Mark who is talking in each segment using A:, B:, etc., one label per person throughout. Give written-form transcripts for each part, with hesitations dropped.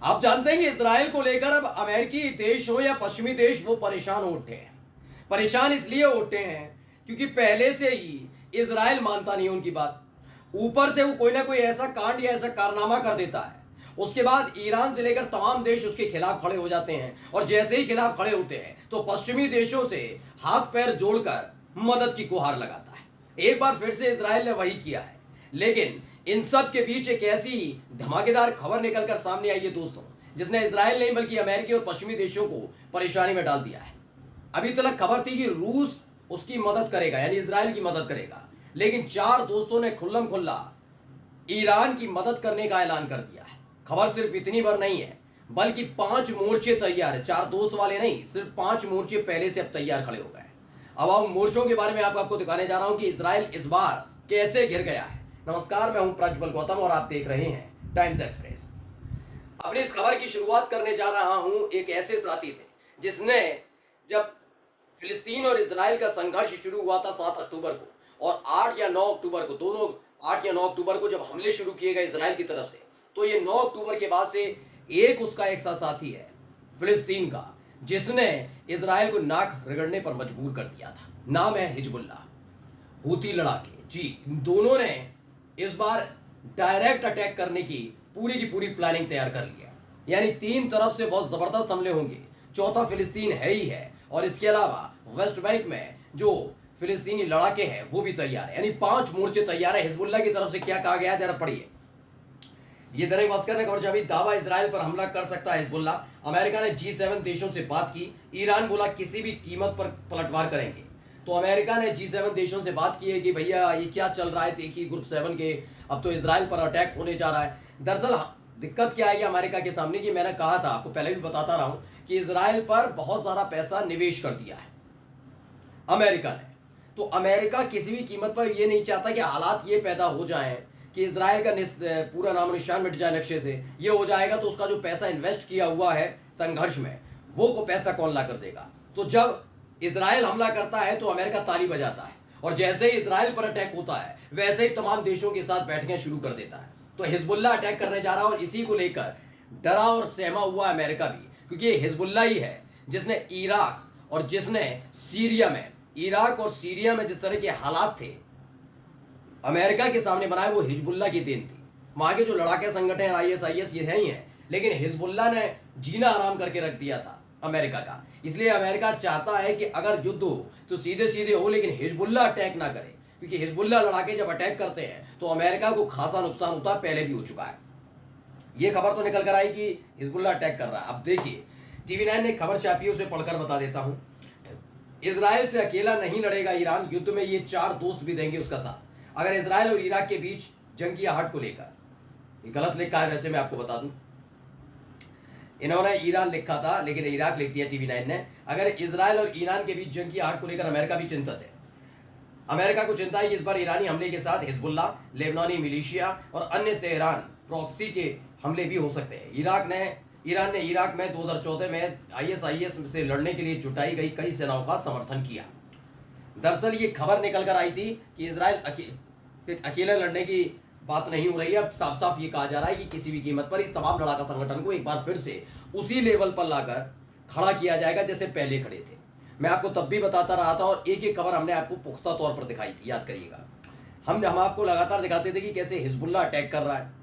A: आप जानते हैं कि इसराइल को लेकर अब अमेरिकी देश हो या पश्चिमी देश वो परेशान हो उठे हैं। परेशान इसलिए उठे हैं क्योंकि पहले से ही इसराइल मानता नहीं उनकी बात। ऊपर से वो कोई ना कोई ऐसा कांड या ऐसा कारनामा कर देता है, उसके बाद ईरान से लेकर तमाम देश उसके खिलाफ खड़े हो जाते हैं। और जैसे ही खिलाफ खड़े होते हैं तो पश्चिमी देशों से हाथ पैर जोड़कर मदद की गुहार लगाता है। एक बार फिर से इसराइल ने वही किया है, लेकिन इन सब के बीच एक ऐसी धमाकेदार खबर निकलकर सामने आई है दोस्तों, जिसने इसराइल नहीं बल्कि अमेरिकी और पश्चिमी देशों को परेशानी में डाल दिया है। अभी तक खबर थी कि रूस उसकी मदद करेगा, यानी इसराइल की मदद करेगा, लेकिन चार दोस्तों ने खुल्लम खुल्ला ईरान की मदद करने का ऐलान कर दिया है। खबर सिर्फ इतनी भर नहीं है, बल्कि 5 मोर्चे तैयार है। 4 दोस्त वाले नहीं, सिर्फ 5 मोर्चे पहले से अब तैयार खड़े हो गए हैं। अब हम मोर्चों के बारे में आपको दिखाने जा रहा हूं कि इसराइल इस बार कैसे घिर गया है। नमस्कार, मैं हूं प्रज्वल गौतम और आप देख रहे हैं टाइम्स एक्सप्रेस। अपनी इस खबर की शुरुआत करने जा रहा हूं एक ऐसे साथी से जिसने, जब फिलिस्तीन और इजराइल का संघर्ष शुरू हुआ था 7 अक्टूबर को और 8 या 9 अक्टूबर को, दोनों 8 या 9 अक्टूबर को जब हमले शुरू किए गए इजराइल की तरफ से, तो ये 9 अक्टूबर के बाद से एक उसका एक सा साथी है फिलिस्तीन का, जिसने इजराइल को नाक रगड़ने पर मजबूर कर दिया था। नाम है हिजबुल्लाह, हूती लड़ाके। जी, इन दोनों ने इस बार डायरेक्ट अटैक करने की पूरी प्लानिंग तैयार कर ली है। यानी 3 तरफ से बहुत जबरदस्त हमले होंगे। चौथा फिलिस्तीन है ही है, और इसके अलावा वेस्ट बैंक में जो फिलिस्तीनी लड़ाके हैं वो भी तैयार है। यानी 5 मोर्चे तैयार है। हिजबुल्लाह की तरफ से क्या कहा गया है जरा पढ़िए। ये दैनिक भास्कर ने खबर छापी, दावा इजराइल पर हमला कर सकता है हिजबुल्लाह। अमेरिका ने G7 देशों से बात की, ईरान बोला किसी भी कीमत पर पलटवार करेंगे। तो अमेरिका ने G7 देशों से बात की है कि भैया ये क्या चल रहा है, देखिए ग्रुप 7 के अब तो इजराइल पर अटैक होने जा रहा है। दरअसल दिक्कत क्या है अमेरिका के सामने, कि मैंने कहा था आपको, पहले भी बताता रहा हूं कि इजराइल पर बहुत सारा पैसा निवेश कर दिया है अमेरिका ने। तो अमेरिका किसी भी कीमत पर ये नहीं चाहता कि हालात ये पैदा हो जाएं कि इजराइल का पूरा नाम निशान मिट जाए नक्शे से। ये हो जाएगा तो उसका जो पैसा इन्वेस्ट किया हुआ है संघर्ष में, वो को पैसा कौन ला कर देगा। तो जब इजराइल हमला करता है तो अमेरिका ताली बजाता है, और जैसे ही इजराइल पर अटैक होता है वैसे ही तमाम देशों के साथ बैठकें शुरू कर देता है। तो हिजबुल्लाह अटैक करने जा रहा है, और इसी को लेकर डरा और सहमा हुआ अमेरिका भी, क्योंकि ये हिजबुल्लाह ही है जिसने इराक और जिसने सीरिया में, इराक और सीरिया में जिस तरह के हालात थे अमेरिका के सामने बनाए, वो हिजबुल्लाह की देन थी। वहां के जो लड़ाके संगठन ISIS ये है ही हैं, लेकिन हिजबुल्लाह ने जीना आराम करके रख दिया था अमेरिका का। इसलिए अमेरिका चाहता है कि अगर युद्ध हो तो सीधे सीधे हो, लेकिन हिजबुल्लाह अटैक ना करे, क्योंकि हिजबुल्लाह लड़ाके जब अटैक करते हैं तो अमेरिका को खासा नुकसान होता है, पहले भी हो चुका है। ये खबर तो निकल कर आई कि हिजबुल्लाह अटैक कर रहा है। अब देखिए, TV9 ने खबर छापी है, उसे पढ़कर बता देता हूं। इजराइल से अकेला नहीं लड़ेगा ईरान, युद्ध में ये 4 दोस्त भी देंगे उसका साथ। अगर इजराइल और इराक के बीच जंग की आहट को लेकर, ये गलत लिखा है वैसे, मैं आपको बता दूं, इन्होंने ईरान लिखा था लेकिन इराक लिख दिया TV9 ने। अगर इजराइल और ईरान के बीच जंग की आहट को लेकर अमेरिका भी चिंतित है। अमेरिका को चिंता है कि इस बार ईरानी हमले के साथ हिजबुल्लाह, लेबनानी मिलिशिया और अन्य तेहरान प्रॉक्सी के हमले भी हो सकते हैं। ईरान ने इराक में 2014 में ISIS से लड़ने के लिए जुटाई गई कई सेनाओं का समर्थन किया। दरअसल ये खबर निकल कर आई थी कि इजराइल अकेले लड़ने की बात नहीं हो रही है। अब साफ साफ ये कहा जा रहा है कि किसी भी कीमत पर इस तमाम लड़ाका संगठन को एक बार फिर से उसी लेवल पर लाकर खड़ा किया जाएगा जैसे पहले खड़े थे। मैं आपको तब भी बताता रहा था, और एक एक खबर हमने आपको पुख्ता तौर पर दिखाई थी, याद करिएगा। हम आपको लगातार दिखाते थे कि कैसे हिजबुल्लाह अटैक कर रहा है।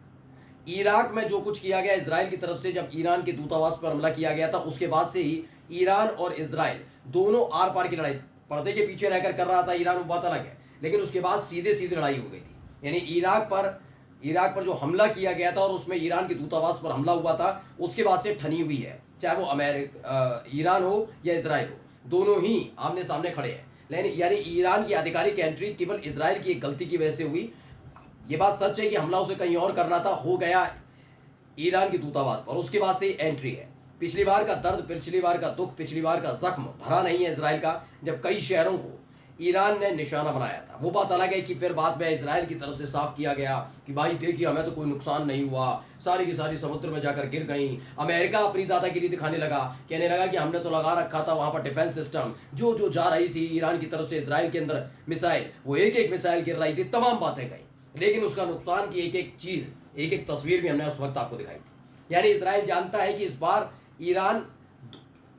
A: इराक में जो कुछ किया गया इजराइल की तरफ से, जब ईरान के दूतावास पर हमला किया गया था, उसके बाद से ही ईरान और इजराइल दोनों आर पार की लड़ाई पर्दे के पीछे रहकर कर रहा था। ईरान वो बात अलग है, लेकिन उसके बाद सीधे सीधे लड़ाई हो गई थी। यानी इराक पर जो हमला किया गया था और उसमें ईरान के दूतावास पर हमला हुआ था, उसके बाद से ठनी हुई है। चाहे वो ईरान हो या इजराइल हो, दोनों ही आमने सामने खड़े हैं। लेकिन यानी ईरान की आधिकारिक एंट्री केवल इजराइल की एक गलती की वजह से हुई। ये बात सच है कि हमला उसे कहीं और करना था, हो गया ईरान के दूतावास पर, उसके बाद से एंट्री है। पिछली बार का दर्द, पिछली बार का दुख, पिछली बार का जख्म भरा नहीं है इजराइल का, जब कई शहरों को ईरान ने निशाना बनाया था। वो बात अलग है कि फिर बाद में इजराइल की तरफ से साफ किया गया कि भाई देखिए हमें तो कोई नुकसान नहीं हुआ, सारी की सारी समुद्र में जाकर गिर गई। अमेरिका अपनी दादागिरी दिखाने लगा, कहने लगा कि हमने तो लगा रखा था वहां पर डिफेंस सिस्टम, जो जा रही थी ईरान की तरफ से इजराइल के अंदर मिसाइल, वो एक मिसाइल गिर रही थी, तमाम बातें कही, लेकिन उसका नुकसान की एक एक चीज, एक एक तस्वीर भी हमने उस वक्त आपको दिखाई थी। यानी इजराइल जानता है कि इस बार ईरान,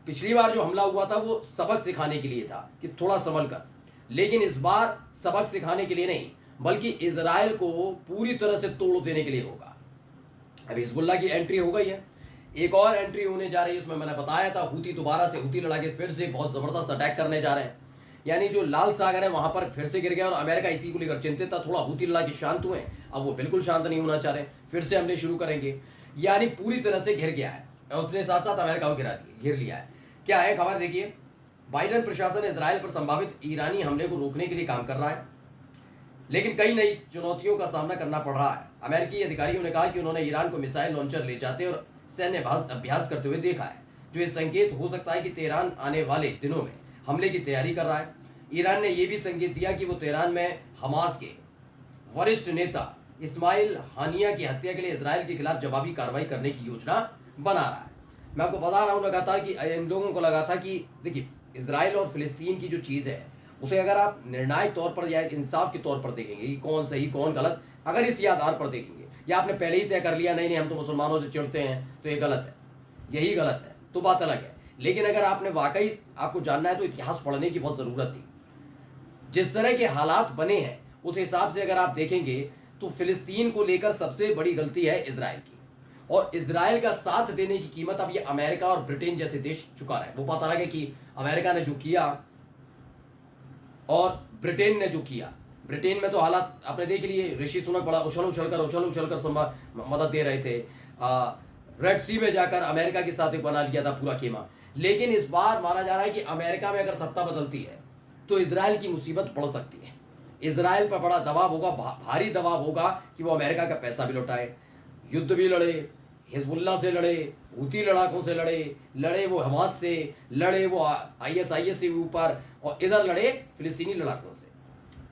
A: पिछली बार जो हमला हुआ था वो सबक सिखाने के लिए था कि थोड़ा संभल कर, लेकिन इस बार सबक सिखाने के लिए नहीं बल्कि इजराइल को पूरी तरह से तोड़ देने के लिए होगा। अब हिजबुल्लाह की एंट्री हो गई है, एक और एंट्री होने जा रही है। उसमें मैंने बताया था हुती दोबारा से हुती लड़ा के फिर से बहुत ज़बरदस्त अटैक करने जा रहे हैं। यानी जो लाल सागर है वहाँ पर फिर से गिर गया और अमेरिका इसी को लेकर चिंतित था। थोड़ा हुती लड़ा के शांत हुए, अब वो बिल्कुल शांत नहीं होना चाह रहे, फिर से हमले शुरू करेंगे। यानी पूरी तरह से घिर गया है और अपने साथ साथ अमेरिका को घिर लिया है। क्या है खबर देखिए, बाइडेन प्रशासन इजराइल पर संभावित ईरानी हमले को रोकने के लिए काम कर रहा है, लेकिन कई नई चुनौतियों का सामना करना पड़ रहा है। अमेरिकी अधिकारियों ने कहा कि उन्होंने ईरान को मिसाइल लॉन्चर ले जाते और सैन्य अभ्यास करते हुए देखा है, जो इस संकेत हो सकता है कि तेहरान आने वाले दिनों में हमले की तैयारी कर रहा है। ईरान ने यह भी संकेत दिया कि वो तेहरान में हमास के वरिष्ठ नेता इस्माइल हानिया की हत्या के लिए इजराइल के खिलाफ जवाबी कार्रवाई करने की योजना बना रहा है। मैं आपको बता रहा हूँ लगातार कि इन लोगों को लगा था कि देखिए इजराइल और फिलिस्तीन की जो चीज़ है उसे अगर आप निर्णायक तौर पर या इंसाफ के तौर पर देखेंगे कि कौन सही कौन गलत, अगर इसी आधार पर देखेंगे या आपने पहले ही तय कर लिया नहीं हम तो मुसलमानों से चिढ़ते हैं तो ये गलत है, यही गलत है, तो बात अलग है। लेकिन अगर आपने वाकई आपको जानना है तो इतिहास पढ़ने की बहुत ज़रूरत थी। जिस तरह के हालात बने हैं उस हिसाब से अगर आप देखेंगे तो फिलिस्तीन को लेकर सबसे बड़ी गलती है इजराइल की, और इजराइल का साथ देने की कीमत अब ये अमेरिका और ब्रिटेन जैसे देश चुका रहे हैं। वो पता लगे कि अमेरिका ने जो किया और ब्रिटेन ने जो किया, ब्रिटेन में तो हालात आपने देख लिए, ऋषि सुनक बड़ा उछल उछल कर मदद दे रहे थे, रेड सी में जाकर अमेरिका के साथ एक बना लिया था पूरा खेमा। लेकिन इस बार माना जा रहा है कि अमेरिका में अगर सत्ता बदलती है तो इजराइल की मुसीबत बढ़ सकती है। इजराइल पर बड़ा दबाव होगा, भारी दबाव होगा कि वो अमेरिका का पैसा भी लौटाए, युद्ध भी लड़े, हिजबुल्ला से लड़े, हुती लड़ाकों से लड़े वो हमास से लड़े, वो ISIS से ऊपर, और इधर लड़े फिलिस्तीनी लड़ाकों से,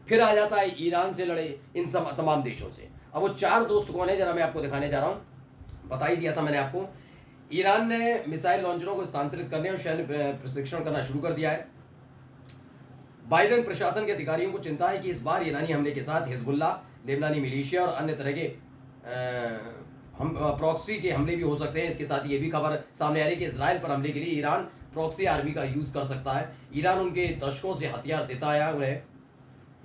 A: फिर आ जाता है ईरान से लड़े, इन सब तमाम देशों से। अब वो चार दोस्त कौन है जरा मैं आपको दिखाने जा रहा हूँ। बता ही दिया था मैंने आपको, ईरान ने मिसाइल लॉन्चरों को स्थानांतरित करने और सैन्य प्रशिक्षण करना शुरू कर दिया है। बाइडेन प्रशासन के अधिकारियों को चिंता है कि इस बार ईरानी हमले के साथ हिजबुल्ला, लेबनानी मिलिशिया और अन्य तरह के हम प्रॉक्सी के हमले भी हो सकते हैं। इसके साथ ये भी खबर सामने आ रही है कि इजराइल पर हमले के लिए ईरान प्रॉक्सी आर्मी का यूज़ कर सकता है। ईरान उनके दशकों से हथियार देता आया उन्हें,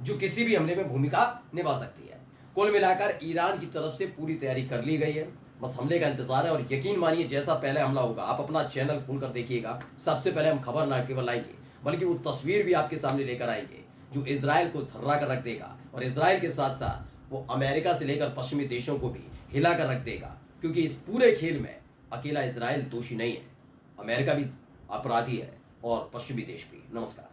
A: जो किसी भी हमले में भूमिका निभा सकती है। कुल मिलाकर ईरान की तरफ से पूरी तैयारी कर ली गई है, बस हमले का इंतजार है। और यकीन मानिए जैसा पहले हमला होगा, आप अपना चैनल खोल कर देखिएगा, सबसे पहले हम खबर ना केवल लाएंगे बल्कि वो तस्वीर भी आपके सामने लेकर आएंगे जो इजराइल को थर्रा कर रख देगा, और इजराइल के साथ साथ वो अमेरिका से लेकर पश्चिमी देशों को भी हिला कर रख देगा। क्योंकि इस पूरे खेल में अकेला इजराइल दोषी नहीं है, अमेरिका भी अपराधी है और पश्चिमी देश भी। नमस्कार।